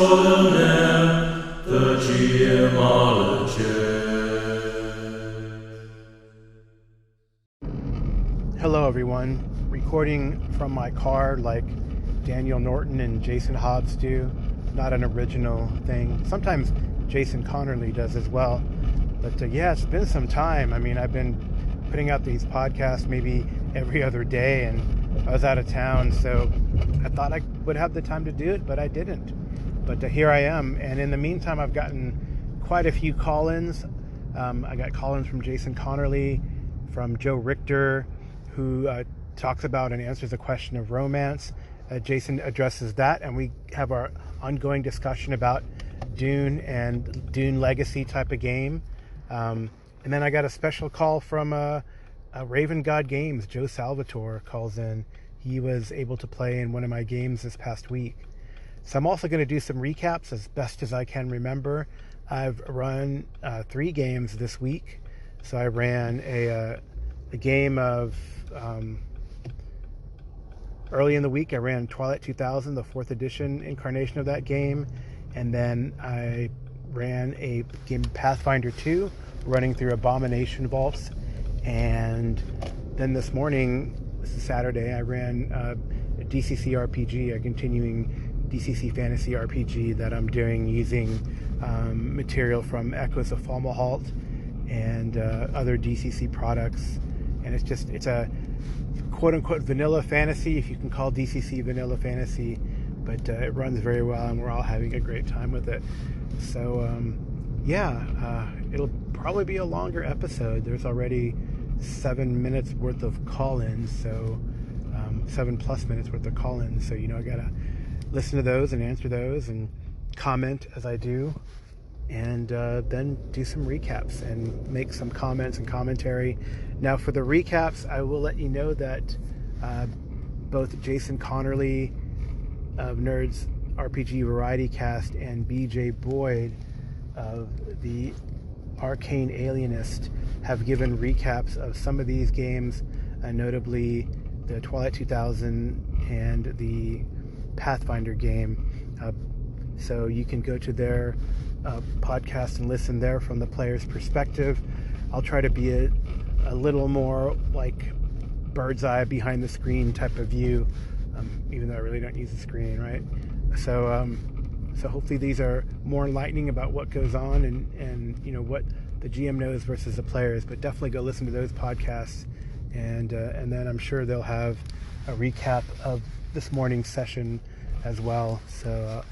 Hello everyone, recording from my car like Daniel Norton and Jason Hobbs do. Not an original thing. Sometimes Jason Connerly does as well. But yeah, it's been some time. I mean, I've been putting out these podcasts maybe every other day, and I was out of town, so I thought I would have the time to do it, but I didn't. But here I am, and in the meantime, I've gotten quite a few call-ins. I got call-ins from Jason Connerly, from Joe Richter, who talks about and answers the question of romance. Jason addresses that, and we have our ongoing discussion about Dune and Dune Legacy type of game. And then I got a special call from Raven God Games. Joe Salvatore calls in. He was able to play in one of my games this past week. So I'm also going to do some recaps as best as I can remember. I've run 3 games this week. So I ran a game of... early in the week, I ran Twilight 2000, the 4th edition incarnation of that game. And then I ran a game Pathfinder 2, running through Abomination vaults. And then this morning, this is Saturday, I ran a DCC RPG, a continuing DCC fantasy RPG that I'm doing using material from Echoes of Fomalhaut and other DCC products. And it's a quote-unquote vanilla fantasy, if you can call DCC vanilla fantasy, but it runs very well, and we're all having a great time with it. So, it'll probably be a longer episode. There's already 7 minutes worth of call-ins, so 7+ minutes worth of call-ins. So, I gotta listen to those and answer those and comment as I do, and then do some recaps and make some comments and commentary. Now for the recaps, I will let you know that both Jason Connerly of Nerds RPG Variety Cast and BJ Boyd of the Arcane Alienist have given recaps of some of these games, notably the Twilight 2000 and the Pathfinder game. So you can go to their podcast and listen there from the player's perspective. I'll try to be a little more like bird's eye behind the screen type of view, even though I really don't use the screen, right? So hopefully these are more enlightening about what goes on and what the GM knows versus the players. But definitely go listen to those podcasts, and then I'm sure they'll have a recap of this morning's session as well. So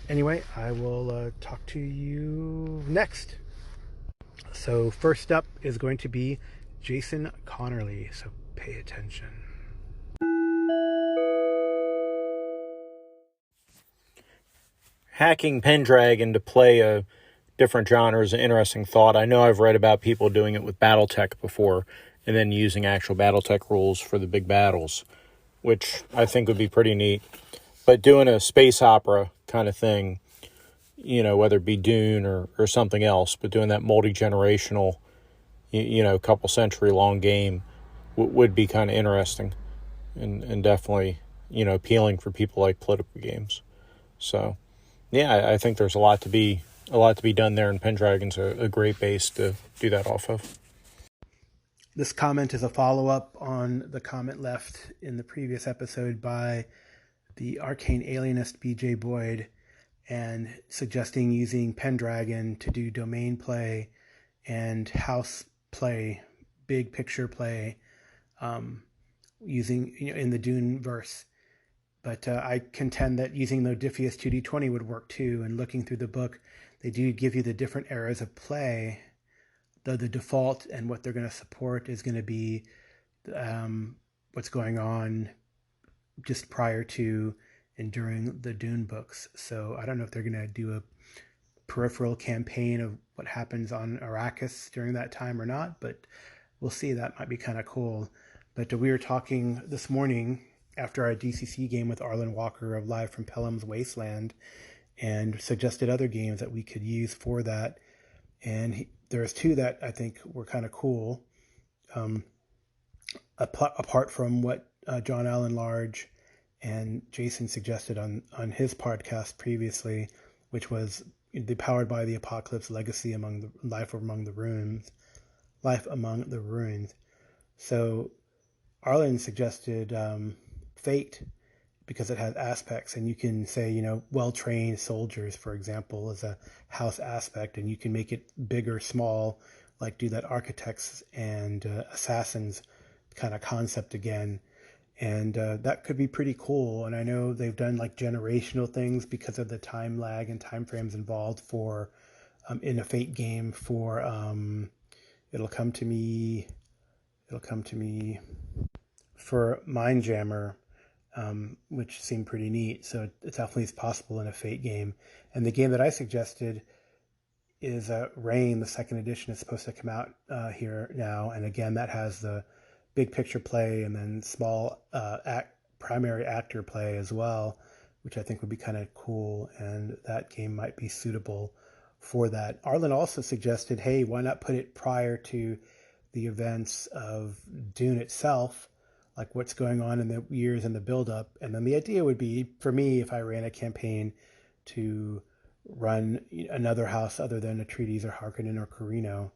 anyway, I will talk to you next. So first up is going to be Jason Connerly, so pay attention. Hacking Pendragon to play different genre is an interesting thought. I know I've read about people doing it with Battletech before, and then using actual Battletech rules for the big battles, which I think would be pretty neat. But doing a space opera kind of thing, whether it be Dune or something else, but doing that multi-generational, couple century long game would be kind of interesting and definitely, appealing for people like political games. So, yeah, I think there's a lot to be done there, and Pendragon's a great base to do that off of. This comment is a follow-up on the comment left in the previous episode by the Arcane Alienist BJ Boyd, and suggesting using Pendragon to do domain play and house play, big picture play, using in the Dune verse. But I contend that using the Modiphius 2d20 would work too. And looking through the book, they do give you the different eras of play, though the default and what they're going to support is going to be what's going on just prior to and during the Dune books. So I don't know if they're going to do a peripheral campaign of what happens on Arrakis during that time or not, but we'll see. That might be kind of cool. But we were talking this morning after our DCC game with Arlen Walker of Live from Pellam's Wasteland, and suggested other games that we could use for that. And there's 2 that I think were kind of cool. Apart from what John Allen Large And Jason suggested on his podcast previously, which was the Powered by the Apocalypse Legacy Among the Life Among the Ruins. Life Among the Ruins. So Arlen suggested Fate because it has aspects, and you can say, well-trained soldiers, for example, as a house aspect, and you can make it big or small, like do that architects and assassins kind of concept again. And that could be pretty cool. And I know they've done like generational things because of the time lag and time frames involved for in a Fate game for it'll come to me for Mindjammer, which seemed pretty neat. So it definitely is possible in a Fate game. And the game that I suggested is Rain. The second edition is supposed to come out here now. And again, that has the big picture play and then small primary actor play as well, which I think would be kind of cool. And that game might be suitable for that. Arlen also suggested, hey, why not put it prior to the events of Dune itself, like what's going on in the years and the build-up. And then the idea would be, for me, if I ran a campaign, to run another house other than Atreides or Harkonnen or Carino.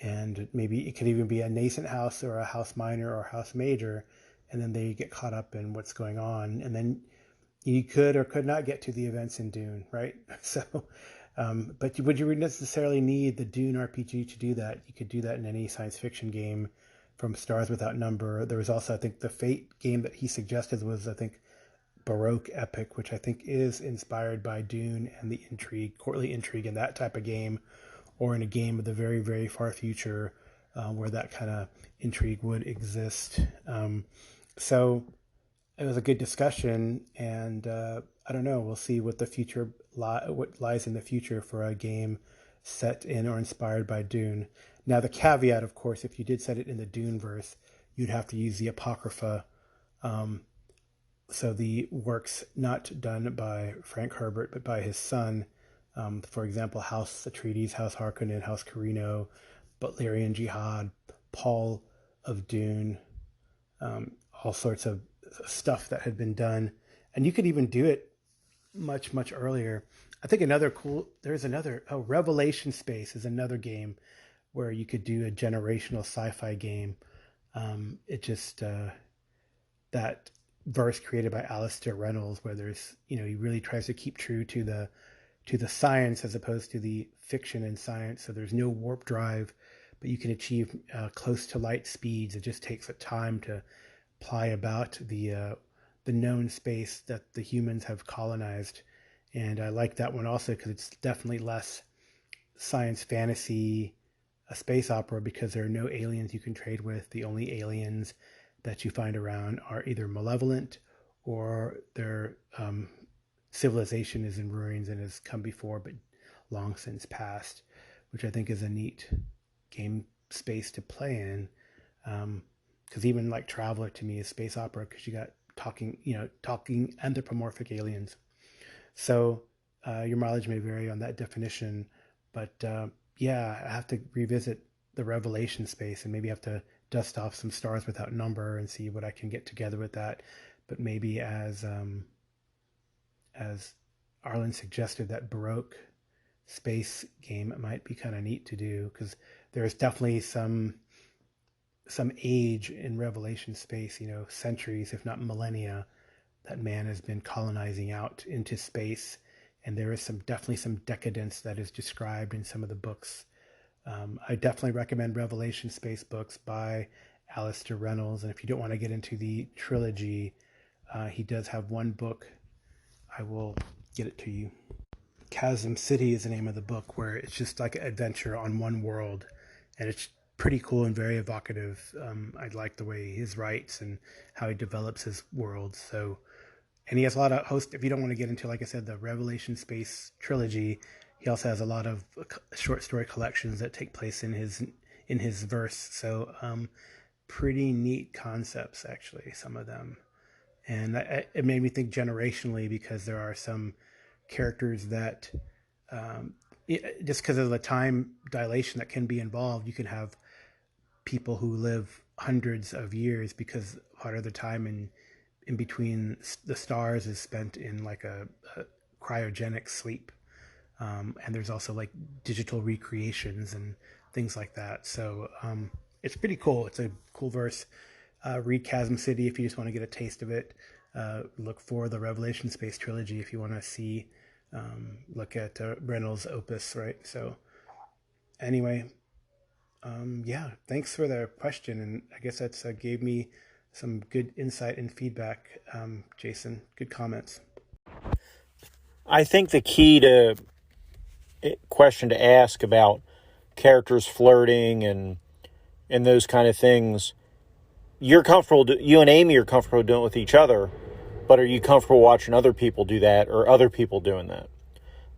And maybe it could even be a nascent house or a house minor or house major, and then they get caught up in what's going on. And then you could or could not get to the events in Dune, right? So, but would you necessarily need the Dune RPG to do that? You could do that in any science fiction game from Stars Without Number. There was also, I think, the Fate game that he suggested was, I think, Baroque Epic, which I think is inspired by Dune and the intrigue, courtly intrigue in that type of game, or in a game of the very, very far future where that kind of intrigue would exist. So it was a good discussion, and I don't know, we'll see what the future what lies in the future for a game set in or inspired by Dune. Now, the caveat, of course, if you did set it in the Dune verse, you'd have to use the Apocrypha. So the works not done by Frank Herbert, but by his son. For example, House Atreides, House Harkonnen, House Carino, Butlerian Jihad, Paul of Dune, all sorts of stuff that had been done. And you could even do it much, much earlier. I think Revelation Space is another game where you could do a generational sci-fi game. That verse created by Alistair Reynolds, where there's, he really tries to keep true to the science as opposed to the fiction and science. So there's no warp drive, but you can achieve close to light speeds. It just takes a time to ply about the known space that the humans have colonized. And I like that one also because it's definitely less science fantasy, a space opera, because there are no aliens you can trade with. The only aliens that you find around are either malevolent or their civilization is in ruins and has come before but long since passed, which I think is a neat game space to play in. Because even like Traveler to me is space opera because you got talking anthropomorphic aliens. So your mileage may vary on that definition, but I have to revisit the Revelation Space and maybe have to dust off some Stars Without Number and see what I can get together with that. But maybe as Arlen suggested, that Baroque space game, it might be kind of neat to do because there's definitely some age in Revelation Space, centuries, if not millennia, that man has been colonizing out into space. And there is definitely some decadence that is described in some of the books. I definitely recommend Revelation Space books by Alistair Reynolds. And if you don't want to get into the trilogy, he does have one book. I will get it to you. Chasm City is the name of the book, where it's just like an adventure on one world. And it's pretty cool and very evocative. I like the way he writes and how he develops his world. And he has a lot of if you don't want to get into, like I said, the Revelation Space trilogy, he also has a lot of short story collections that take place in his verse. So pretty neat concepts, actually, some of them. And it made me think generationally, because there are some characters that just because of the time dilation that can be involved, you can have people who live hundreds of years because part of the time in between the stars is spent in like a cryogenic sleep. And there's also like digital recreations and things like that. So it's pretty cool. It's a cool verse. Read Chasm City if you just want to get a taste of it. Look for the Revelation Space trilogy if you want to see, look at Reynolds' opus, right? So anyway, yeah, thanks for the question. And I guess that's gave me some good insight and feedback, Jason. Good comments. I think the key to question to ask about characters flirting and those kind of things, you're comfortable, you and Amy are comfortable doing it with each other, but are you comfortable watching other people do that or other people doing that?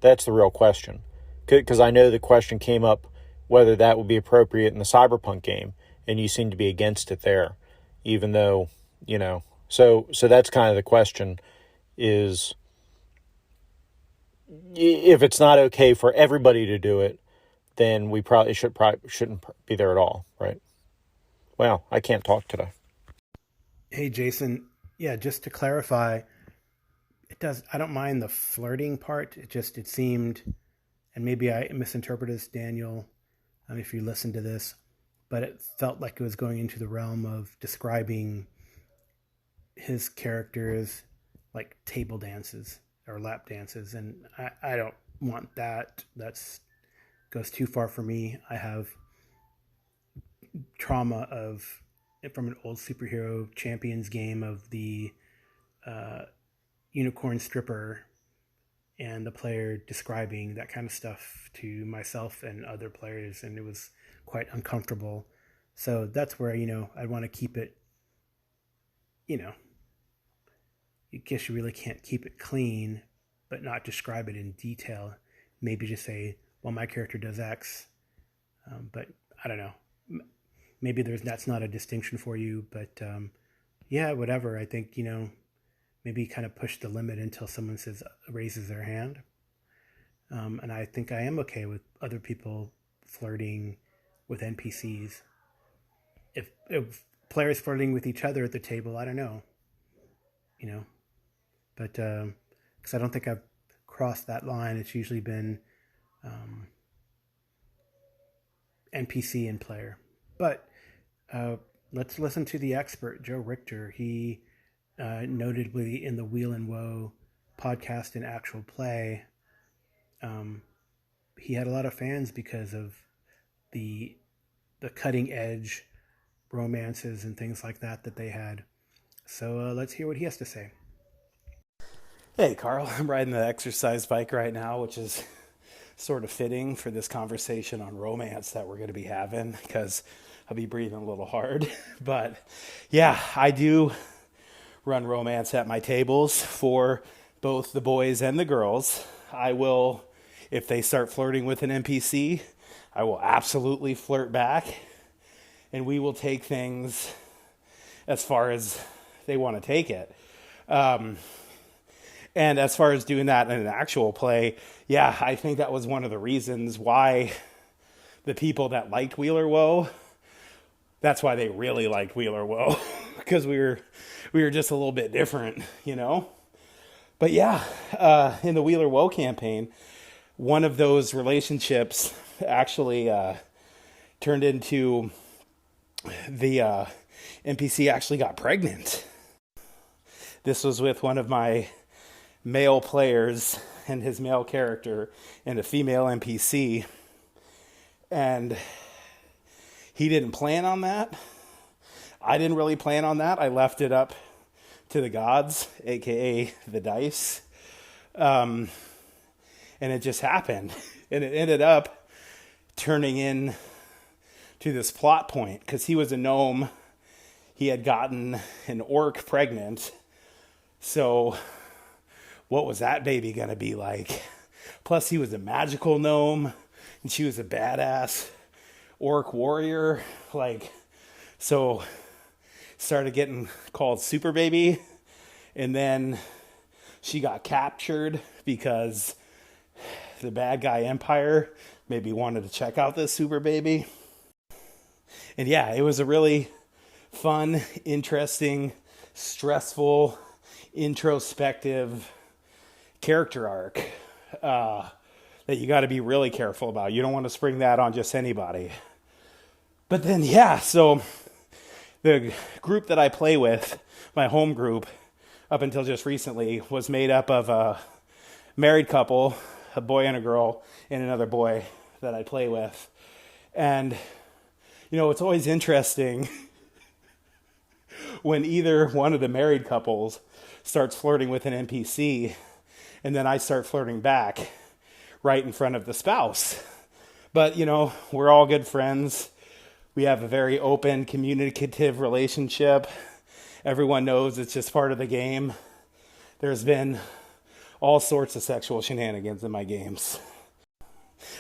That's the real question. Because I know the question came up whether that would be appropriate in the Cyberpunk game, and you seem to be against it there, even though, so that's kind of the question is, if it's not okay for everybody to do it, then we shouldn't be there at all, right? Wow, I can't talk today. Hey, Jason. Yeah, just to clarify, I don't mind the flirting part. It seemed, and maybe I misinterpreted this, Daniel, if you listen to this, but it felt like it was going into the realm of describing his characters like table dances or lap dances, and I don't want that. That's goes too far for me. I have trauma from an old superhero champions game of the unicorn stripper and the player describing that kind of stuff to myself and other players, and it was quite uncomfortable. So that's where I want to keep it. I guess you really can't keep it clean, but not describe it in detail. Maybe just say, well, my character does X, but I don't know. Maybe that's not a distinction for you, but yeah, whatever. I think, maybe kind of push the limit until someone raises their hand. And I think I am okay with other people flirting with NPCs. If players flirting with each other at the table, I don't know, but because I don't think I've crossed that line. It's usually been NPC and player. But let's listen to the expert, Joe Richter. He notably in the Wheel and Woe podcast and actual play, he had a lot of fans because of the cutting edge romances and things like that they had. So let's hear what he has to say. Hey, Carl. I'm riding the exercise bike right now, which is sort of fitting for this conversation on romance that we're going to be having because I'll be breathing a little hard. But yeah, I do run romance at my tables for both the boys and the girls. I will, if they start flirting with an NPC, I will absolutely flirt back, and we will take things as far as they want to take it. And as far as doing that in an actual play, yeah, I think that was one of the reasons why the people that liked Wheeler Woe, that's why they really liked Wheeler Woe, because we were just a little bit different, But yeah, in the Wheeler Woe campaign, one of those relationships actually turned into the NPC actually got pregnant. This was with one of my male players and his male character and a female NPC. And he didn't plan on that. I didn't really plan on that. I left it up to the gods, aka the dice. And it just happened. And it ended up turning in to this plot point because he was a gnome. He had gotten an orc pregnant. So what was that baby going to be like? Plus, he was a magical gnome, and she was a badass orc warrior. So started getting called Super Baby, and then she got captured because the bad guy Empire maybe wanted to check out this Super Baby. And yeah, it was a really fun, interesting stressful, introspective character arc that you got to be really careful about. You don't want to spring that on just anybody. But then, yeah, so the group that I play with, my home group, up until just recently, was made up of a married couple, a boy and a girl, and another boy that I play with. And, you know, it's always interesting when either one of the married couples starts flirting with an NPC, and then I start flirting back right in front of the spouse. But, you know, we're all good friends. We have a very open, communicative relationship. Everyone knows it's just part of the game. There's been all sorts of sexual shenanigans in my games.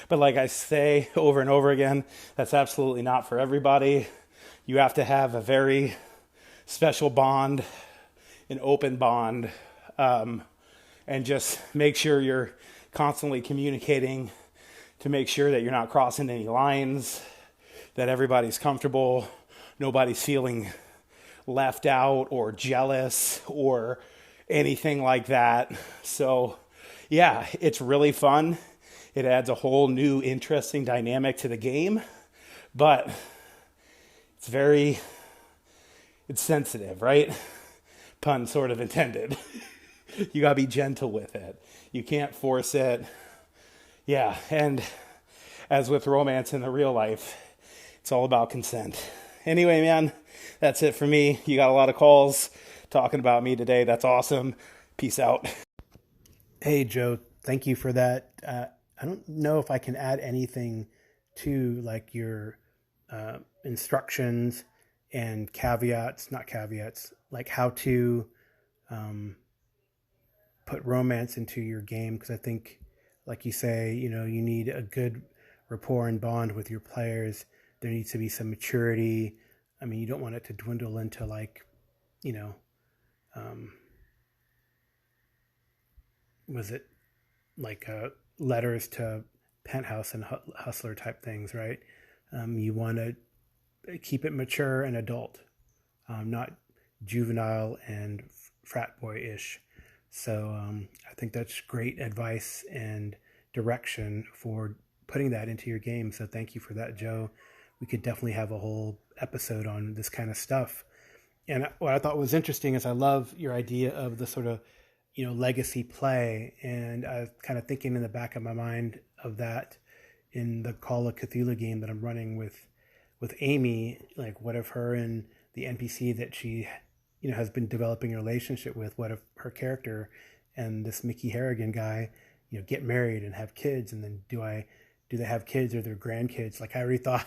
But like I say over and over again, that's absolutely not for everybody. You have to have a very special bond, an open bond, and just make sure you're constantly communicating to make sure that you're not crossing any lines, that everybody's comfortable, nobody's feeling left out or jealous or anything like that. So yeah, it's really fun. It adds a whole new interesting dynamic to the game, but it's sensitive, right? Pun sort of intended. You gotta be gentle with it. You can't force it. Yeah, and as with romance in the real life, it's all about consent. Anyway, man, that's it for me. You got a lot of calls talking about me today. That's awesome. Peace out. Hey, Joe, thank you for that. I don't know if I can add anything to like your instructions and caveats, not caveats, like how to put romance into your game. Because I think, like you say, you know, you need a good rapport and bond with your players. There needs to be some maturity. I mean, you don't want it to dwindle into like, you know, was it like letters to Penthouse and Hustler type things, right? You want to keep it mature and adult, not juvenile and frat boy-ish. So I think that's great advice and direction for putting that into your game. So thank you for that, Joe. We could definitely have a whole episode on this kind of stuff. And what I thought was interesting is I love your idea of the sort of, you know, legacy play. And I was kind of thinking in the back of my mind of that in the Call of Cthulhu game that I'm running with Amy. Like, what if her and the NPC that she, you know, has been developing a relationship with, what if her character and this Mickey Harrigan guy, you know, get married and have kids? And then do they have kids or their grandkids? Like, I already thought,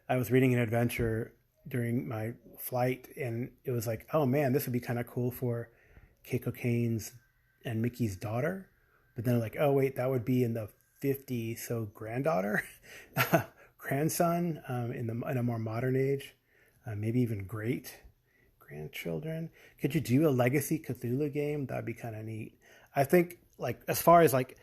I was reading an adventure during my flight, and it was like, oh man, this would be kind of cool for Keiko Kane's and Mickey's daughter. But then like, oh wait, that would be in the 50s, so granddaughter, grandson, in a more modern age, maybe even great grandchildren. Could you do a legacy Cthulhu game? That'd be kind of neat. I think, like, as far as like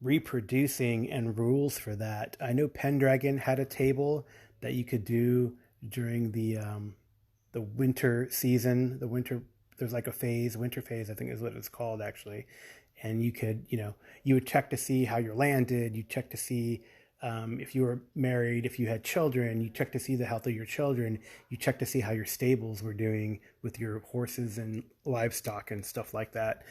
reproducing and rules for that, I know Pendragon had a table that you could do during the winter season. There's like a phase, winter phase, I think is what it's called actually. And you could, you know, you would check to see how your land did. You check to see if you were married, if you had children. You check to see the health of your children. You check to see how your stables were doing with your horses and livestock and stuff like that.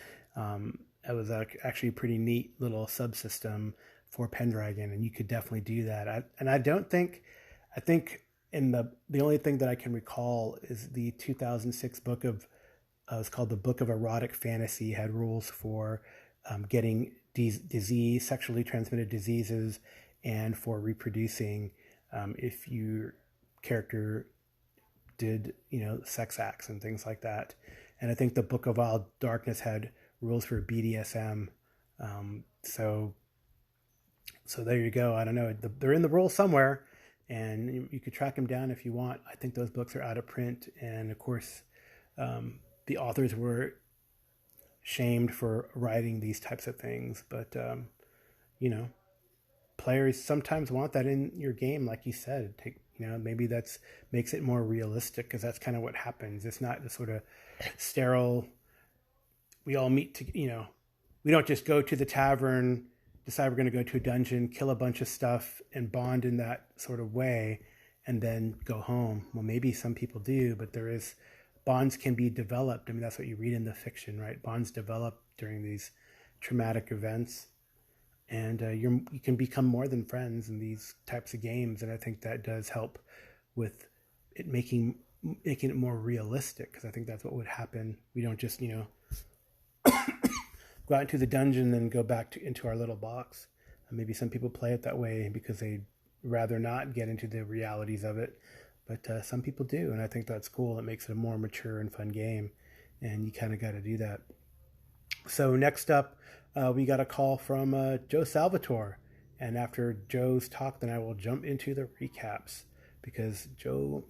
It was actually a pretty neat little subsystem for Pendragon, and you could definitely do that. I think in the only thing that I can recall is the 2006 book of, it's called the Book of Erotic Fantasy, had rules for getting disease, sexually transmitted diseases, and for reproducing if your character did, you know, sex acts and things like that. And I think the Book of Wild Darkness had rules for BDSM. So there you go. I don't know. They're in the rules somewhere, and you could track them down if you want. I think those books are out of print. And of course, the authors were shamed for writing these types of things. But, you know, players sometimes want that in your game. Like you said, Maybe that's makes it more realistic, because that's kind of what happens. It's not the sort of sterile, we all meet to, we don't just go to the tavern, decide we're going to go to a dungeon, kill a bunch of stuff, and bond in that sort of way, and then go home. Well, maybe some people do, but bonds can be developed. I mean, that's what you read in the fiction, right? Bonds develop during these traumatic events, and you can become more than friends in these types of games. And I think that does help with it making it more realistic, because I think that's what would happen. We don't just go out into the dungeon and go back into our little box. Maybe some people play it that way because they'd rather not get into the realities of it, but some people do, and I think that's cool. It makes it a more mature and fun game, and you kind of got to do that. So next up, we got a call from Joe Salvatore, and after Joe's talk, then I will jump into the recaps, because Joe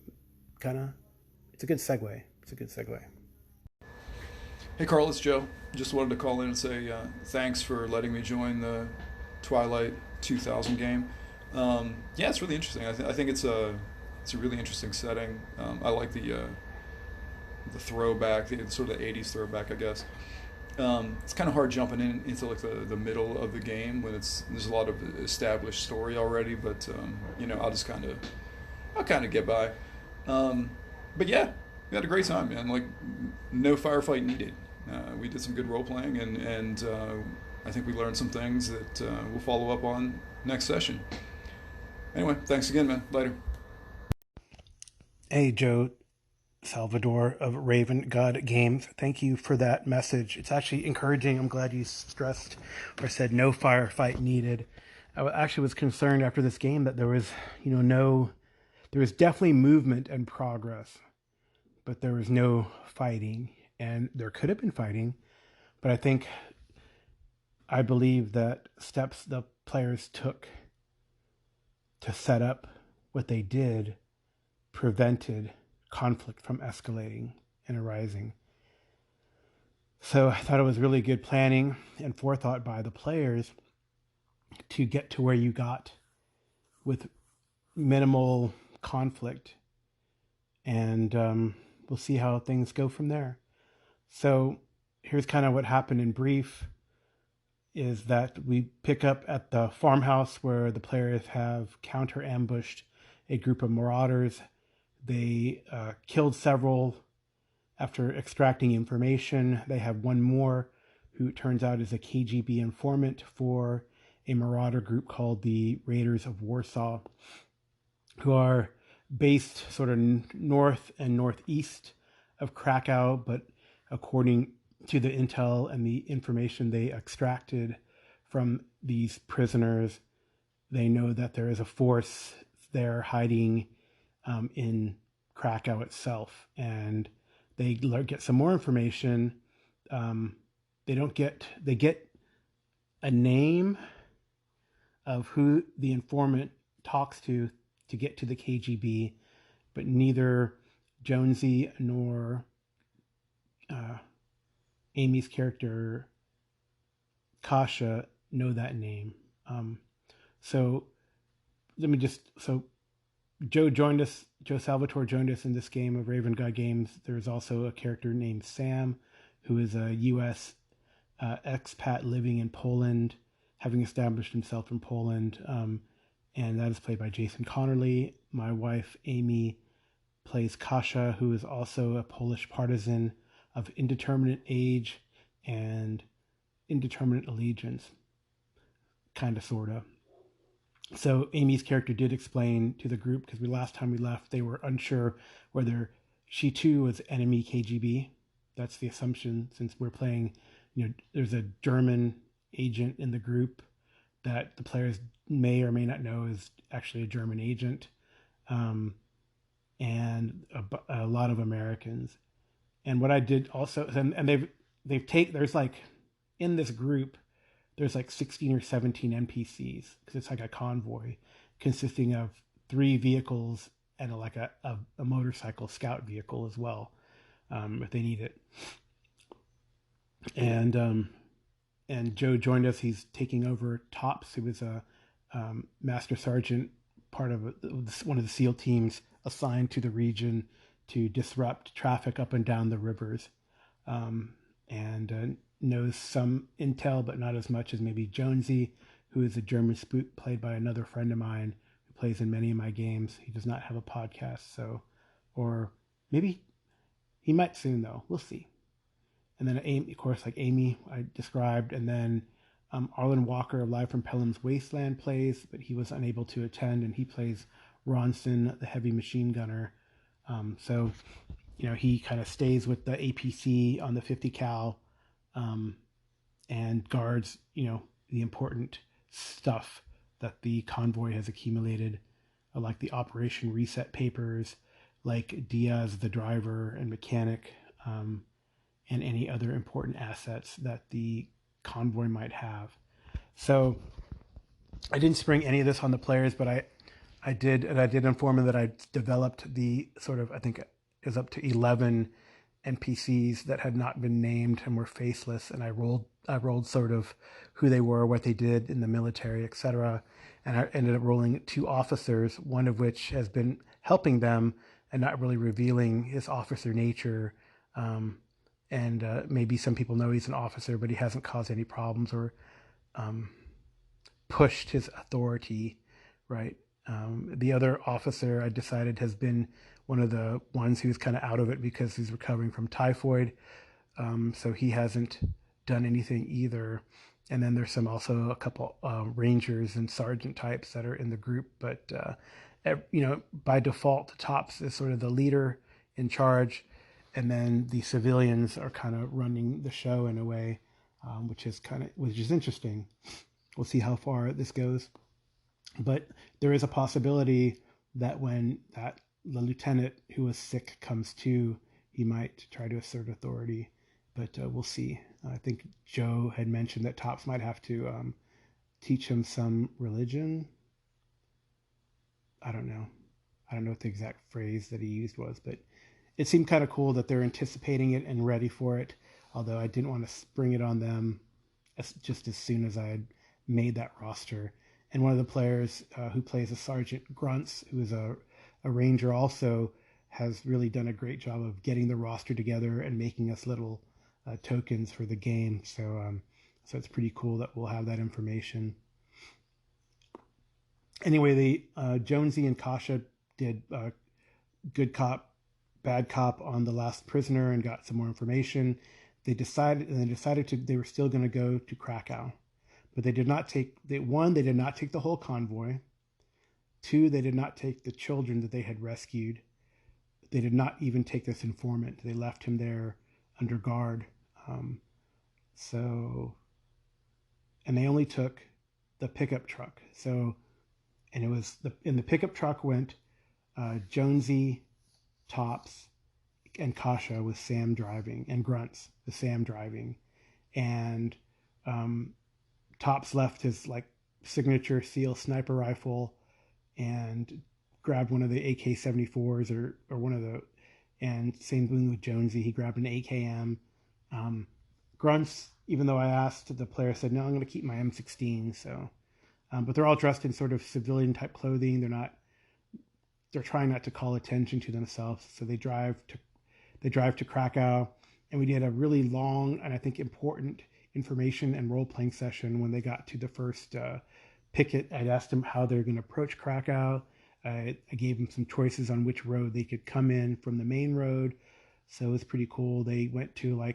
it's a good segue. Hey Carl, it's Joe. Just wanted to call in and say thanks for letting me join the Twilight 2000 game. Yeah, it's really interesting. I think it's a really interesting setting. I like the throwback, the sort of the 80s throwback, I guess. It's kind of hard jumping into like the middle of the game when there's a lot of established story already, but I'll kind of get by. But yeah, we had a great time, man. Like, no firefight needed. We did some good role playing, and I think we learned some things that we'll follow up on next session. Anyway, thanks again, man. Later. Hey, Joe Salvatore of Raven God Games. Thank you for that message. It's actually encouraging. I'm glad you stressed or said no firefight needed. I actually was concerned after this game that there was, there was definitely movement and progress, but there was no fighting. And there could have been fighting, but I believe that steps the players took to set up what they did prevented conflict from escalating and arising. So I thought it was really good planning and forethought by the players to get to where you got with minimal conflict. And we'll see how things go from there. So here's kind of what happened in brief, is that we pick up at the farmhouse where the players have counter-ambushed a group of marauders. They killed several after extracting information. They have one more who it turns out is a KGB informant for a marauder group called the Raiders of Warsaw, who are based sort of north and northeast of Krakow, but according to the intel and the information they extracted from these prisoners, they know that there is a force there hiding in Krakow itself, and they get some more information. They get a name of who the informant talks to get to the KGB, but neither Jonesy nor Amy's character Kasha know that name. So Joe Salvatore joined us in this game of Raven God Games. There's also a character named Sam, who is a U.S. expat living in Poland, having established himself in Poland, and that is played by Jason Connerly. My wife, Amy, plays Kasha, who is also a Polish partisan of indeterminate age and indeterminate allegiance, kind of, sort of. So Amy's character did explain to the group, because last time we left, they were unsure whether she too was enemy KGB. That's the assumption, since we're playing, there's a German agent in the group that the players may or may not know is actually a German agent, and a lot of Americans. And what I did also, and there's like, in this group, there's like 16 or 17 NPCs, because it's like a convoy consisting of 3 vehicles and a motorcycle scout vehicle as well, if they need it. And Joe joined us. He's taking over Tops, who was a Master Sergeant part of one of the SEAL teams assigned to the region to disrupt traffic up and down the rivers, and knows some intel, but not as much as maybe Jonesy, who is a German spook played by another friend of mine who plays in many of my games. He does not have a podcast, so, or maybe he might soon though. We'll see. And then Amy, of course, like Amy I described, and then Arlen Walker, live from Pellam's Wasteland, plays, but he was unable to attend, and he plays Ronson, the heavy machine gunner. So, he kind of stays with the APC on the 50 cal, and guards, the important stuff that the convoy has accumulated, like the Operation Reset papers, like Diaz, the driver and mechanic, and any other important assets that the convoy might have. So I didn't spring any of this on the players, but I did inform them that I developed the sort of, I think it is up to 11 NPCs that had not been named and were faceless, and I rolled sort of who they were, what they did in the military, etc. And I ended up rolling 2 officers, one of which has been helping them and not really revealing his officer nature. And maybe some people know he's an officer, but he hasn't caused any problems or pushed his authority, right? The other officer I decided has been one of the ones who's kind of out of it because he's recovering from typhoid. So he hasn't done anything either. And then there's also a couple rangers and sergeant types that are in the group. But, by default, Tops is sort of the leader in charge. And then the civilians are kind of running the show in a way, which is interesting. We'll see how far this goes. But there is a possibility that when the lieutenant who was sick comes to, he might try to assert authority. But we'll see. I think Joe had mentioned that Tops might have to teach him some religion. I don't know what the exact phrase that he used was, but it seemed kind of cool that they're anticipating it and ready for it, although I didn't want to spring it on them just as soon as I had made that roster. And one of the players who plays a Sergeant Grunts, who is a ranger also, has really done a great job of getting the roster together and making us little tokens for the game. So it's pretty cool that we'll have that information. Anyway, the Jonesy and Kasha did good cop, bad cop on the last prisoner and got some more information. They decided they were still going to go to Krakow, but they did not take they did not take the whole convoy. 2, they did not take the children that they had rescued. They did not even take this informant. They left him there under guard. And they only took the pickup truck. And it was in the pickup truck went Jonesy, Tops, and Kasha with Sam driving, and Grunts with Sam driving, and Tops left his signature SEAL sniper rifle and grabbed one of the AK-74s or one of the, and same thing with Jonesy, he grabbed an AKM. Grunts, even though I asked, the player said, no, I'm going to keep my M16. So, but they're all dressed in sort of civilian type clothing. They're trying not to call attention to themselves. So they drive to Krakow, and we did a really long and I think important information and role-playing session when they got to the first picket. I'd asked them how they're going to approach Krakow. I gave them some choices on which road they could come in from the main road. So it was pretty cool. They went to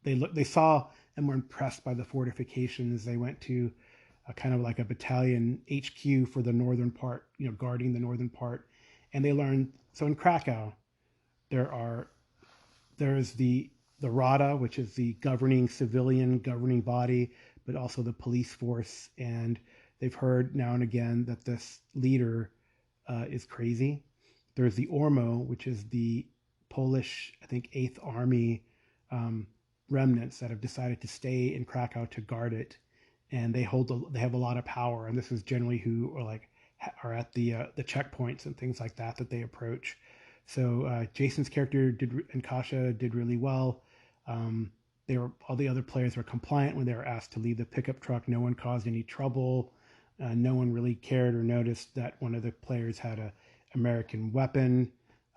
they saw and were impressed by the fortifications. They went to kind of like a battalion HQ for the northern part, guarding the northern part. And they learned, so in Krakow, there is the Rada, which is the civilian governing body, but also the police force. And they've heard now and again that this leader is crazy. There's the Ormo, which is the Polish, I think, 8th Army remnants that have decided to stay in Krakow to guard it. And they have a lot of power. And this is generally who are at the checkpoints and things like that they approach. So Jason's character and Kasha did really well. All the other players were compliant when they were asked to leave the pickup truck. No one caused any trouble. No one really cared or noticed that one of the players had a American weapon.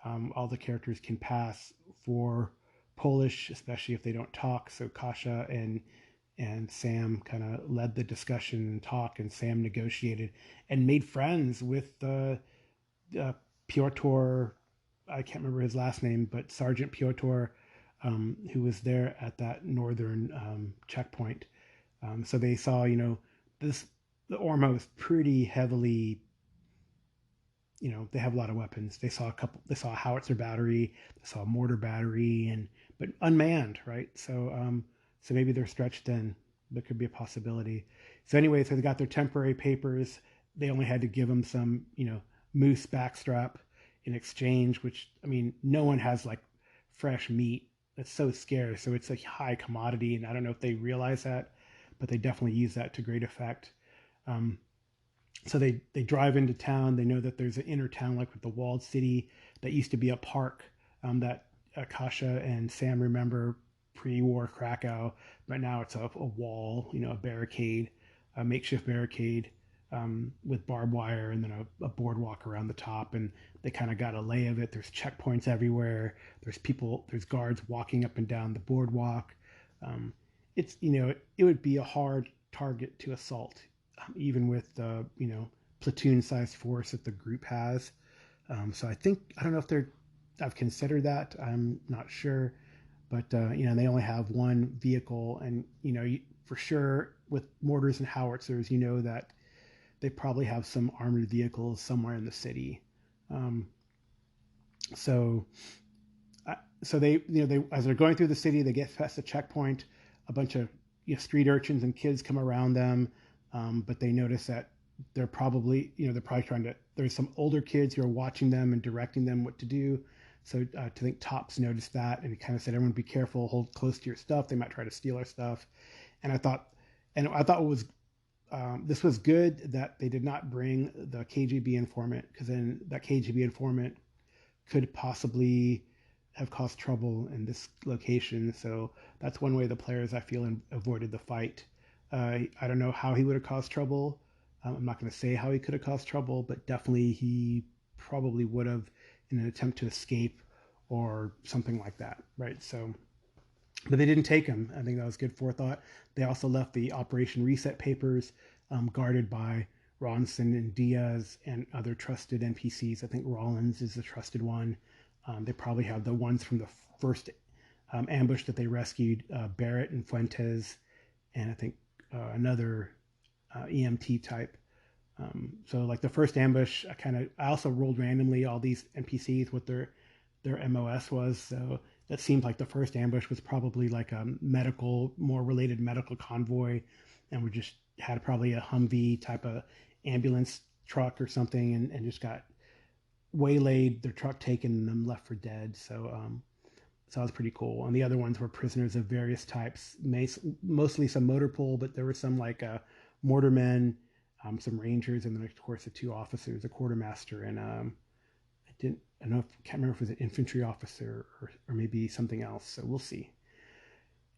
All the characters can pass for Polish, especially if they don't talk. So Kasha and Sam kind of led the discussion and talk, and Sam negotiated and made friends with Piotr. I can't remember his last name, but Sergeant Piotr, who was there at that northern checkpoint. So they saw, the Ormo is pretty heavily, they have a lot of weapons. They saw a howitzer battery, they saw a mortar battery, but unmanned, right? So maybe they're stretched thin. There could be a possibility. So anyway, so they got their temporary papers. They only had to give them some, moose backstrap in exchange, which, no one has like fresh meat. That's so scarce. So it's a high commodity. And I don't know if they realize that, but they definitely use that to great effect. So they drive into town. They know that there's an inner town, like with the walled city, that used to be a park that Akasha and Sam remember pre-war Krakow, but now it's a wall, a barricade, a makeshift barricade with barbed wire, and then a boardwalk around the top. And they kind of got a lay of it. There's checkpoints everywhere. There's guards walking up and down the boardwalk. It's, it would be a hard target to assault, even with the, platoon-sized force that the group has. So I don't know if I've considered that. I'm not sure. But, they only have one vehicle. And, for sure with mortars and howitzers, that they probably have some armored vehicles somewhere in the city. So they, as they're going through the city, they get past the checkpoint. A bunch of street urchins and kids come around them. But they notice that they're probably there's some older kids who are watching them and directing them what to do. So I think Tops noticed that, and he kind of said, everyone be careful, hold close to your stuff. They might try to steal our stuff. And I thought this was good that they did not bring the KGB informant, because then that KGB informant could possibly have caused trouble in this location. So that's one way the players, I feel, avoided the fight. I don't know how he would have caused trouble. I'm not going to say how he could have caused trouble, but definitely he probably would have, in an attempt to escape or something like that, right? So, but they didn't take him. I think that was good forethought. They also left the Operation Reset papers guarded by Ronson and Diaz and other trusted NPCs. I think Rollins is the trusted one. They probably have the ones from the first ambush that they rescued, Barrett and Fuentes, and I think another EMT type. So like the first ambush, I also rolled randomly all these NPCs what their MOS was. So that seemed like the first ambush was probably like a more related medical convoy, and we just had probably a Humvee type of ambulance truck or something, and just got waylaid, their truck taken, and them left for dead. So that was pretty cool. And the other ones were prisoners of various types, mostly some motor pool, but there were some like mortarmen, some rangers, and then of course the two officers, a quartermaster, and can't remember if it was an infantry officer or maybe something else. So we'll see.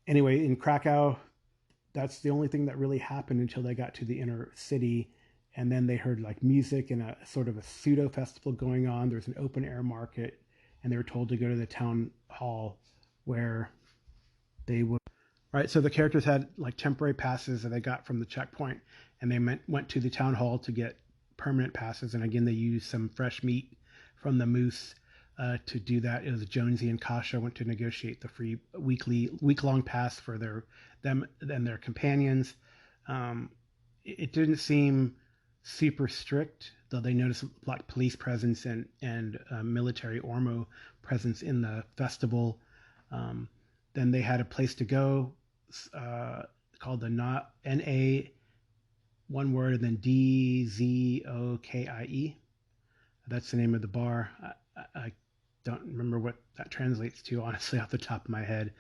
Anyway, in Krakow, that's the only thing that really happened until they got to the inner city. And then they heard like music and a sort of a pseudo festival going on. There's an open air market, and they were told to go to the town hall where they would. Right, so the characters had like temporary passes that they got from the checkpoint, and they went to the town hall to get permanent passes. And again, they used some fresh meat from the moose to do that. It was Jonesy and Kasha went to negotiate the free week-long pass for them and their companions. It didn't seem super strict, though they noticed a lot of police presence and military Ormo presence in the festival. Then they had a place to go called the NA, one word, and then DZOKIE. That's the name of the bar. I don't remember what that translates to, honestly, off the top of my head.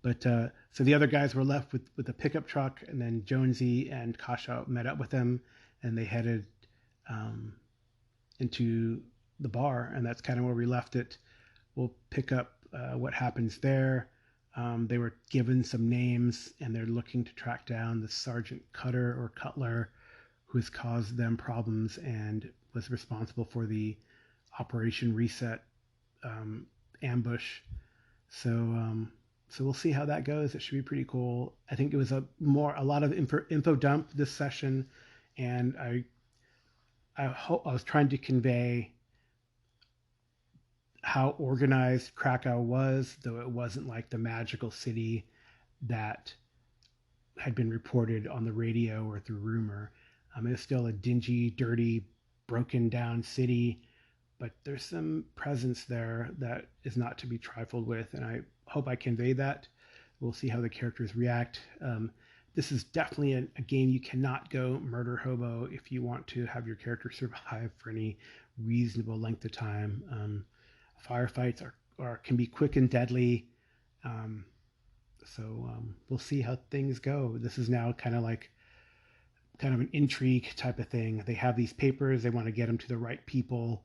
But so the other guys were left with a pickup truck, and then Jonesy and Kasha met up with them, and they headed into the bar, and that's kind of where we left it. We'll pick up what happens there. They were given some names, and they're looking to track down the Sergeant Cutler, who has caused them problems and was responsible for the Operation Reset ambush. So we'll see how that goes. It should be pretty cool. I think it was a lot of info dump this session, and I was trying to convey how organized Krakow was, though it wasn't like the magical city that had been reported on the radio or through rumor. It was still a dingy, dirty, broken down city, but there's some presence there that is not to be trifled with, and I hope I convey that. We'll see how the characters react. This is definitely a game you cannot go murder hobo if you want to have your character survive for any reasonable length of time. Firefights can be quick and deadly. So we'll see how things go. This is now kind of an intrigue type of thing. They have these papers. They want to get them to the right people.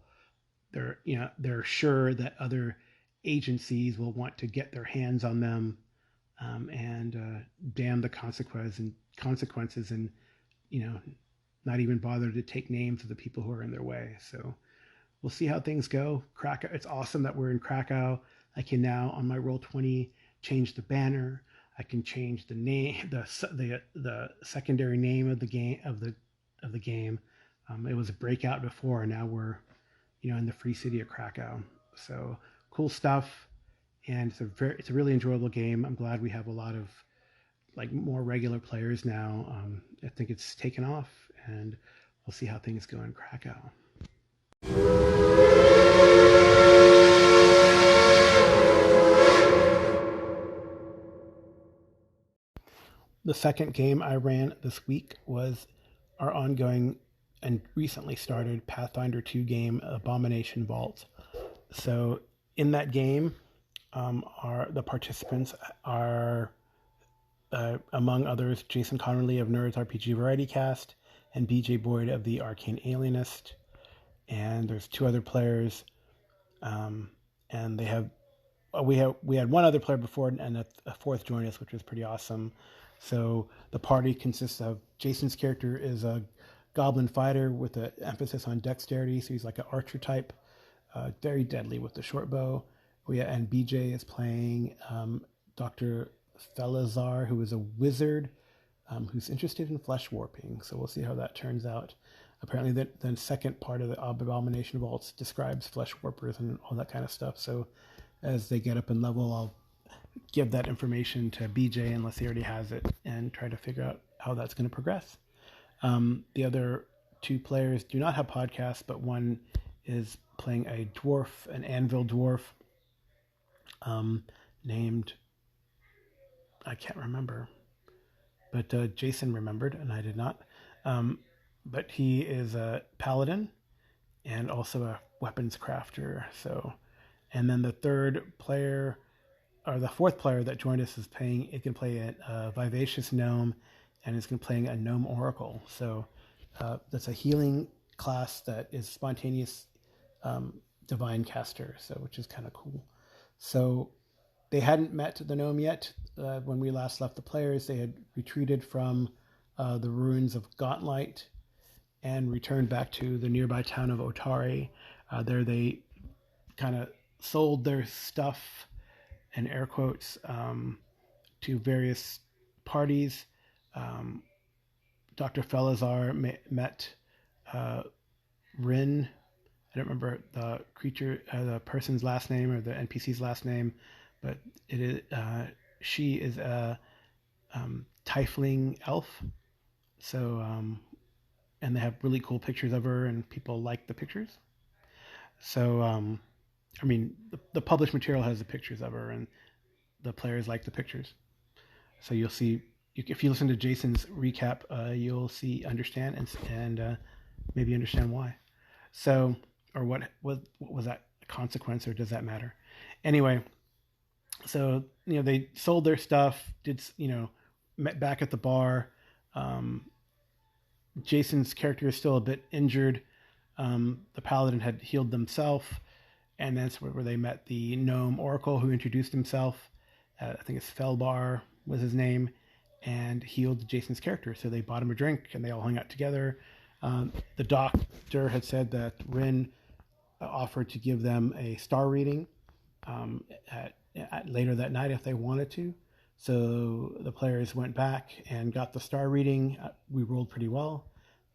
They're sure that other agencies will want to get their hands on them, and damn the consequences, and not even bother to take names of the people who are in their way. So we'll see how things go. Krakow. It's awesome that we're in Krakow. I can now on my Roll20 change the banner. I can change the name, the secondary name of the game. It was a breakout before, and now we're in the free city of Krakow. So cool stuff, and it's a really enjoyable game. I'm glad we have a lot of more regular players now. I think it's taken off, and we'll see how things go in Krakow. The second game I ran this week was our ongoing and recently started Pathfinder 2 game, Abomination Vault. So in that game, the participants are, among others, Jason Connerly of Nerds RPG Variety Cast and BJ Boyd of the Arcane Alienist. And there's two other players, and we had one other player before, and a fourth joined us, which was pretty awesome. So the party consists of Jason's character is a goblin fighter with an emphasis on dexterity, so he's like an archer type, very deadly with the short bow. And BJ is playing Dr. Felazar, who is a wizard who's interested in flesh warping. So we'll see how that turns out. Apparently the second part of the Abomination Vaults describes flesh warpers and all that kind of stuff. So as they get up in level, I'll give that information to BJ unless he already has it, and try to figure out how that's going to progress. The other two players do not have podcasts, but one is playing a dwarf, an anvil dwarf, named, I can't remember, but Jason remembered and I did not. But he is a paladin and also a weapons crafter. So, and then the fourth player that joined us is can play a vivacious gnome, and is playing a gnome oracle. So that's a healing class that is spontaneous divine caster, so which is kind of cool. So they hadn't met the gnome yet. When we last left the players, they had retreated from the ruins of Gauntlight and returned back to the nearby town of Otari. There they kind of sold their stuff, in air quotes, to various parties. Dr. Felazar met Rin. I don't remember the person's last name or the NPC's last name, but it is she is a tiefling elf. So and they have really cool pictures of her, and people like the pictures. So the published material has the pictures of her, and the players like the pictures. So you'll see, if you listen to Jason's recap, you'll understand and maybe understand why. So, or what was that a consequence, or does that matter? Anyway, so they sold their stuff, met back at the bar. Jason's character is still a bit injured. The paladin had healed themselves, and that's where they met the gnome oracle, who introduced himself. I think it's Felbar was his name, and healed Jason's character. So they bought him a drink, and they all hung out together. The doctor had said that Rin offered to give them a star reading later that night if they wanted to. So the players went back and got the star reading. We rolled pretty well.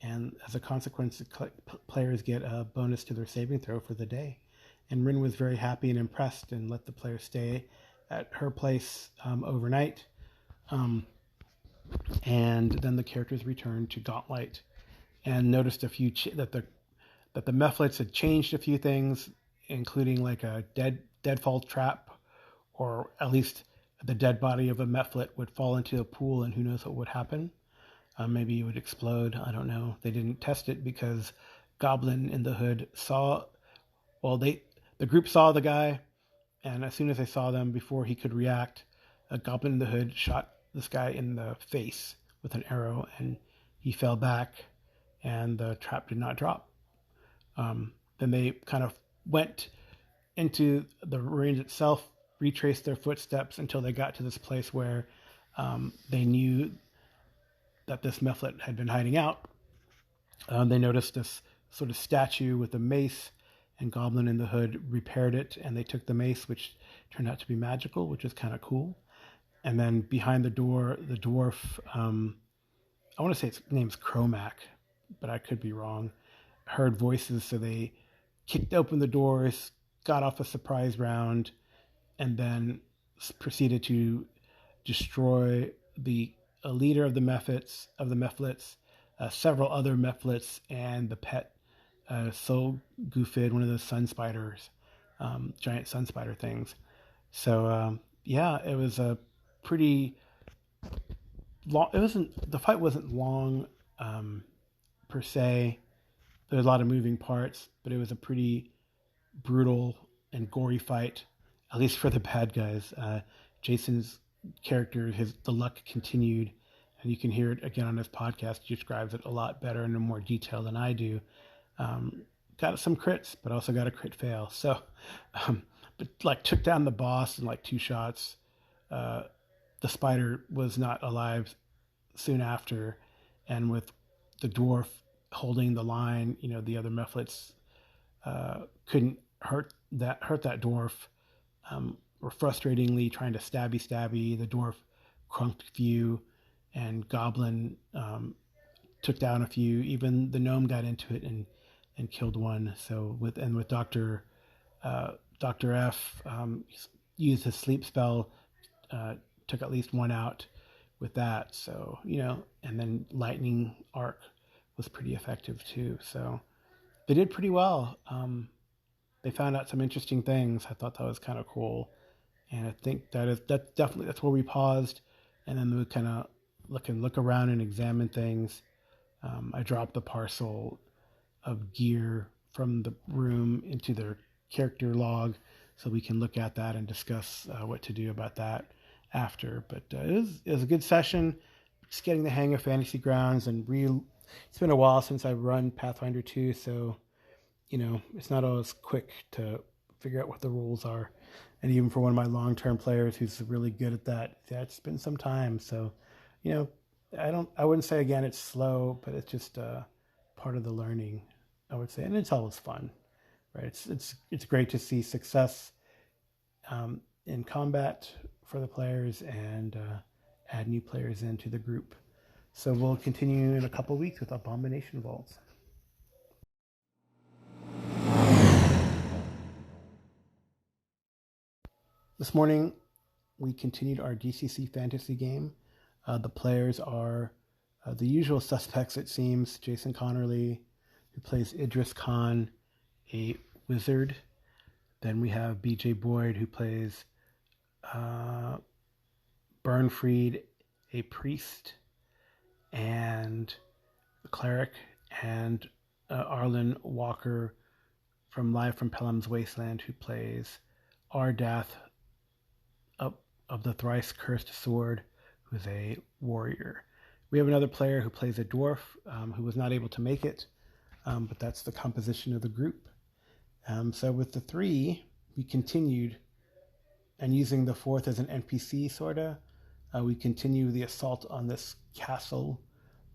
And as a consequence, the players get a bonus to their saving throw for the day. And Rin was very happy and impressed and let the players stay at her place overnight. And then the characters returned to Gauntlet and noticed a few that the Mephlets had changed a few things, including like a deadfall trap, or at least the dead body of a Mephlet would fall into a pool, and who knows what would happen. Maybe it would explode. I don't know. They didn't test it because Goblin in the Hood the group saw the guy, and as soon as they saw them, before he could react, a Goblin in the Hood shot this guy in the face with an arrow, and he fell back, and the trap did not drop. Then they kind of went into the ruins itself, retraced their footsteps until they got to this place where they knew that this Mephlet had been hiding out. They noticed this sort of statue with a mace, and Goblin in the Hood repaired it, and they took the mace, which turned out to be magical, which is kind of cool. And then behind the door, the dwarf, I want to say its name's Chromac, but I could be wrong, heard voices, so they kicked open the doors, got off a surprise round, and then proceeded to destroy a leader of the Mephlets, several other Mephlets, and the pet Sol-Gufid, one of those sun spiders, giant sun spider things. So it was a pretty long. The fight wasn't long per se. There was a lot of moving parts, but it was a pretty brutal and gory fight, at least for the bad guys. Jason's character, the luck continued, and you can hear it again on his podcast. He describes it a lot better and in more detail than I do. Got some crits, but also got a crit fail. So, but took down the boss in 2 shots. The spider was not alive soon after, and with the dwarf holding the line, the other Mephlets couldn't hurt that dwarf. Were frustratingly trying to stabby. The dwarf crunked a few, and Goblin took down a few. Even the gnome got into it and killed one. So with Dr. F used his sleep spell, took at least one out with that. So, and then Lightning Arc was pretty effective too. So they did pretty well. They found out some interesting things. I thought that was kind of cool. And I think that's where we paused, and then we kind of look around and examine things. I dropped the parcel of gear from the room into their character log, so we can look at that and discuss what to do about that after. But it was a good session, just getting the hang of Fantasy Grounds, and it's been a while since I've run Pathfinder 2, so it's not always quick to figure out what the rules are. And even for one of my long-term players who's really good at that, it's been some time. So, I wouldn't say again it's slow, but it's just part of the learning, I would say, and it's always fun, right? It's great to see success in combat for the players and add new players into the group. So we'll continue in a couple weeks with Abomination Vaults. This morning, we continued our DCC fantasy game. The players are the usual suspects, it seems. Jason Connerly, who plays Idris Khan, a wizard. Then we have BJ Boyd, who plays Burnfried, a priest, and a cleric, and Arlen Walker live from Pellam's Wasteland, who plays Ardath of the Thrice Cursed Sword, who's a warrior. We have another player who plays a dwarf who was not able to make it, but that's the composition of the group. So with the 3, we continued, and using the 4th as an NPC, sorta, we continue the assault on this castle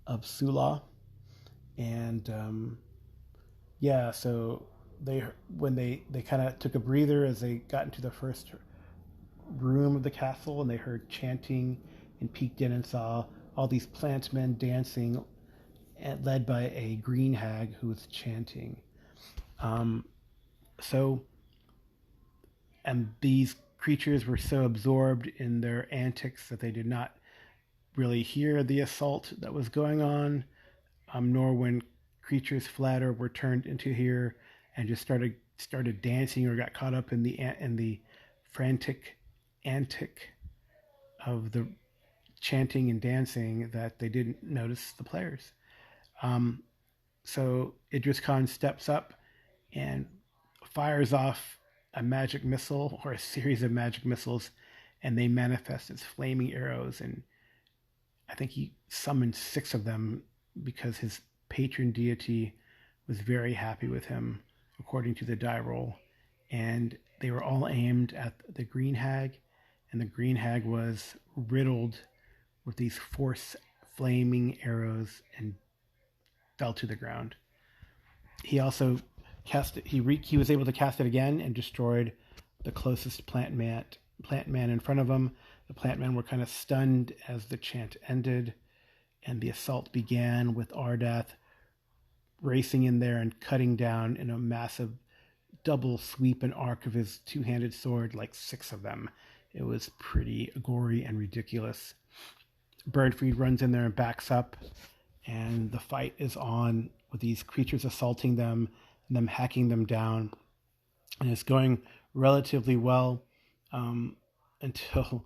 of Sula. And yeah, so when they kind of took a breather as they got into the first room of the castle, and they heard chanting and peeked in and saw all these plant men dancing, and led by a green hag who was chanting. So, and these creatures were so absorbed in their antics that they did not really hear the assault that was going on, nor when creatures fled or were turned into here and just started dancing or got caught up in the frantic antic of the chanting and dancing, that they didn't notice the players. So Idris Khan steps up and fires off a magic missile, or a series of magic missiles, and they manifest as flaming arrows. And I think he summoned 6 of them because his patron deity was very happy with him, according to the die roll. And they were all aimed at the green hag, and the green hag was riddled with these force flaming arrows and fell to the ground. He also he was able to cast it again and destroyed the closest plant man in front of him. The plant men were kind of stunned as the chant ended, and the assault began with Ardath racing in there and cutting down in a massive double sweep and arc of his two-handed sword, like 6 of them. It was pretty gory and ridiculous. Bernfried runs in there and backs up, and the fight is on with these creatures assaulting them and them hacking them down. And it's going relatively well until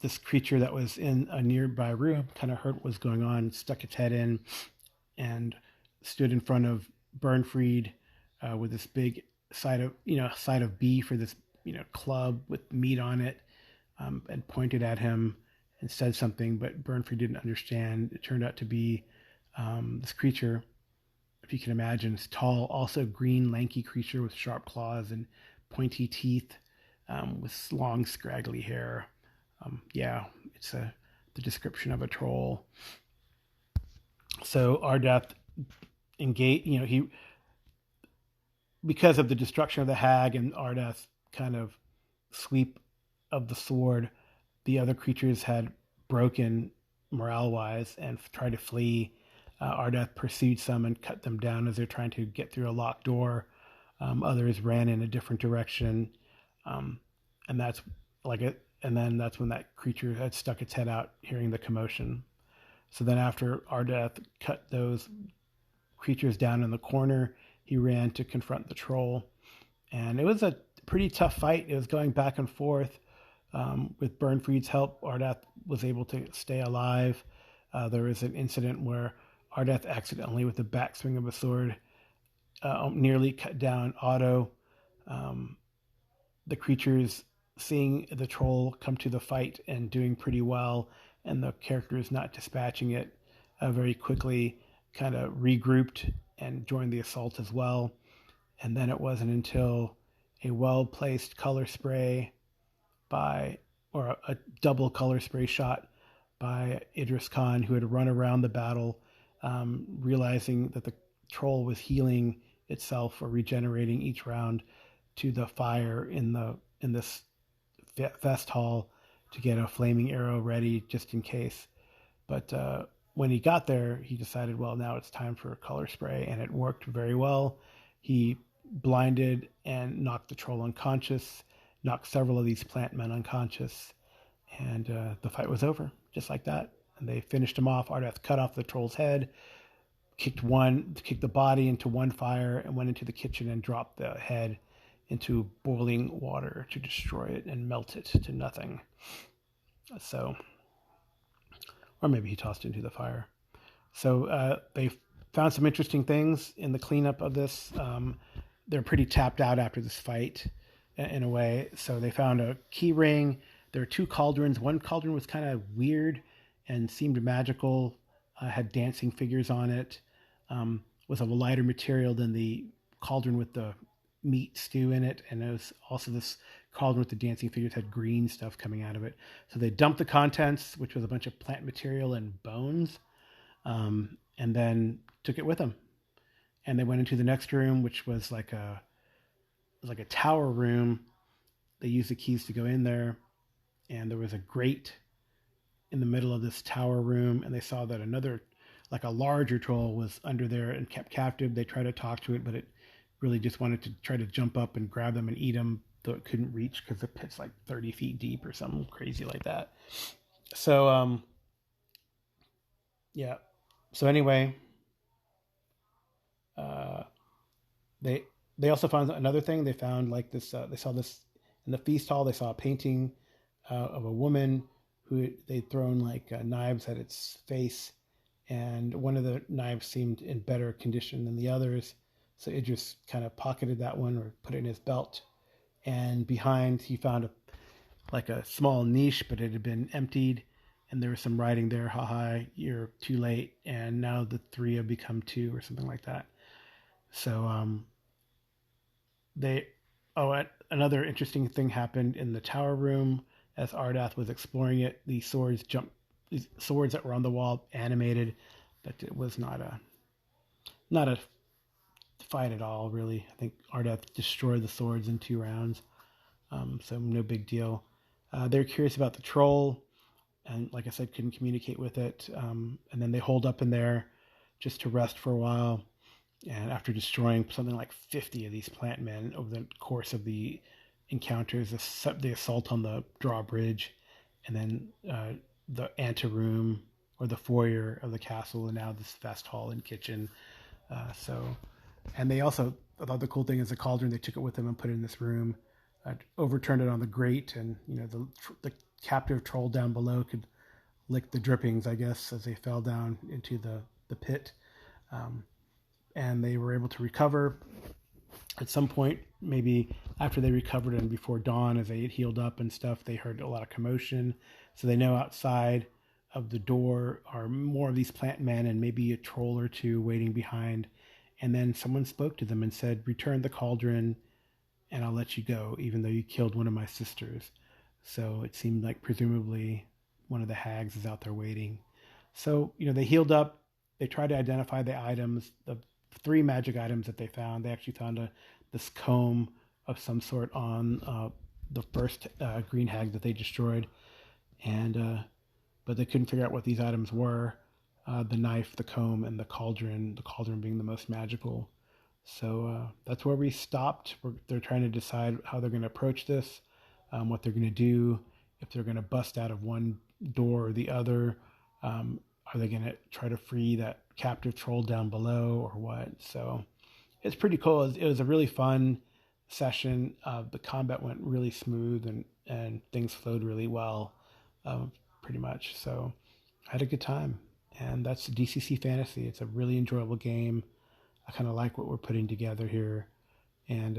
this creature that was in a nearby room kind of heard what was going on, stuck its head in, and stood in front of Bernfried with this big side of beef, or this club with meat on it, and pointed at him and said something, but Bernfried didn't understand. It turned out to be this creature, if you can imagine, this tall, also green, lanky creature with sharp claws and pointy teeth, with long, scraggly hair. It's the description of a troll. So Ardath engaged, because of the destruction of the hag and Ardath's kind of sweep of the sword, the other creatures had broken morale-wise and tried to flee. Ardath pursued some and cut them down as they're trying to get through a locked door. Others ran in a different direction, and that's when that creature had stuck its head out, hearing the commotion. So then, after Ardath cut those creatures down in the corner, he ran to confront the troll, and it was a pretty tough fight. It was going back and forth. With Bernfried's help, Ardath was able to stay alive. There was an incident where Ardath accidentally, with the backswing of a sword, nearly cut down Otto. The creatures, seeing the troll come to the fight and doing pretty well, and the characters not dispatching it very quickly, kind of regrouped and joined the assault as well. And then it wasn't until a well-placed color spray or a double color spray shot by Idris Khan, who had run around the battle, realizing that the troll was healing itself or regenerating each round, to the fire in this fest hall to get a flaming arrow ready just in case. But when he got there, he decided, well, now it's time for a color spray, and it worked very well. He blinded and knocked the troll unconscious, knocked several of these plant men unconscious, and the fight was over, just like that. And they finished him off. Ardath cut off the troll's head, kicked the body into one fire, and went into the kitchen and dropped the head into boiling water to destroy it and melt it to nothing. So, or maybe he tossed it into the fire. So they found some interesting things in the cleanup of this. They're pretty tapped out after this fight, in a way. So they found a key ring. There are 2 cauldrons. One cauldron was kind of weird and seemed magical, had dancing figures on it, was of a lighter material than the cauldron with the meat stew in it. And it was also this cauldron with the dancing figures had green stuff coming out of it. So they dumped the contents, which was a bunch of plant material and bones. and then took it with them. And they went into the next room, which was like a tower room. They used the keys to go in there, and there was a grate in the middle of this tower room, and they saw that another, like a larger troll, was under there and kept captive. They tried to talk to it, but it really just wanted to try to jump up and grab them and eat them, though it couldn't reach because the pit's like 30 feet deep or something crazy like that. So, yeah. So anyway, they also found another thing. They found like this. They saw this in the feast hall. They saw a painting of a woman who they'd thrown like knives at its face, and one of the knives seemed in better condition than the others. So Idris kind of pocketed that one or put it in his belt. And behind, he found a small niche, but it had been emptied. And there was some writing there, haha, you're too late. And now the three have become two or something like that. So another interesting thing happened in the tower room. As Ardath was exploring it, these swords that were on the wall animated, but it was not a fight at all, really. I think Ardath destroyed the swords in 2 rounds, so no big deal. They're curious about the troll, and like I said, couldn't communicate with it. And then they holed up in there just to rest for a while. And after destroying something like 50 of these plant men over the course of the encounters, the assault on the drawbridge, and then the anteroom or the foyer of the castle, and now this vast hall and kitchen. And they also, I thought the cool thing is the cauldron, they took it with them and put it in this room, overturned it on the grate, and the captive troll down below could lick the drippings, I guess, as they fell down into the pit. And they were able to recover. At some point, maybe after they recovered and before dawn, as they had healed up and stuff, they heard a lot of commotion. So they know outside of the door are more of these plant men and maybe a troll or two waiting behind. And then someone spoke to them and said, return the cauldron and I'll let you go, even though you killed one of my sisters. So it seemed like presumably one of the hags is out there waiting. So, they healed up. They tried to identify the items, the 3 magic items that they found. They actually found this comb of some sort on the first green hag that they destroyed, and but they couldn't figure out what these items were. The knife, the comb, and the cauldron being the most magical. So that's where we stopped. They're trying to decide how they're going to approach this, what they're going to do, if they're going to bust out of one door or the other. Are they going to try to free that captive troll down below or what? So it's pretty cool. It was a really fun session. The combat went really smooth and things flowed really well, pretty much. So I had a good time. And that's DCC Fantasy. It's a really enjoyable game. I kind of like what we're putting together here. And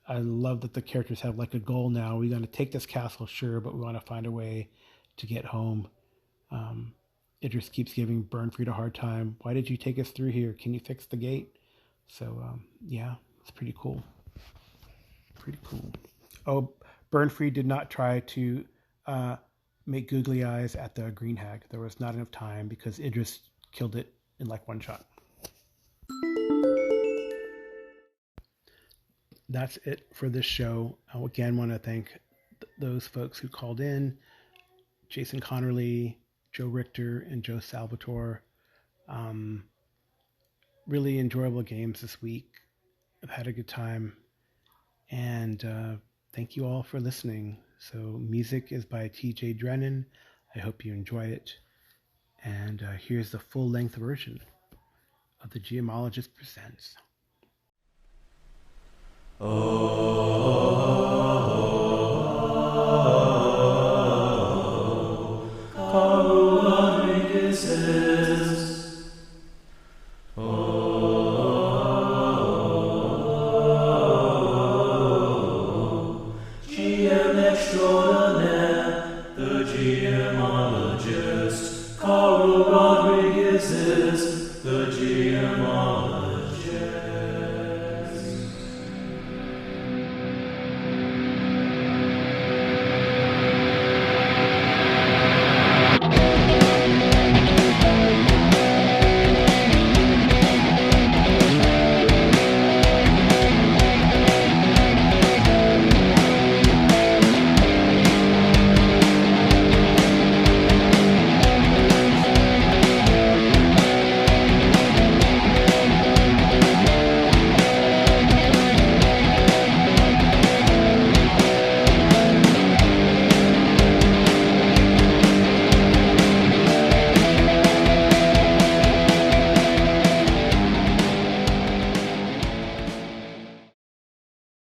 I love that the characters have like a goal now. We're going to take this castle, sure, but we want to find a way to get home. Idris keeps giving Burnfried a hard time. Why did you take us through here? Can you fix the gate? So, yeah, it's pretty cool. Pretty cool. Oh, Burnfried did not try to make googly eyes at the green hag. There was not enough time because Idris killed it in like 1 shot. That's it for this show. I again want to thank those folks who called in. Jason Connerly, Joe Richter, and Joe Salvatore. Really enjoyable games this week. I've had a good time. And thank you all for listening. So music is by TJ Drennan. I hope you enjoy it. And here's the full-length version of The Geomologist Presents. Oh,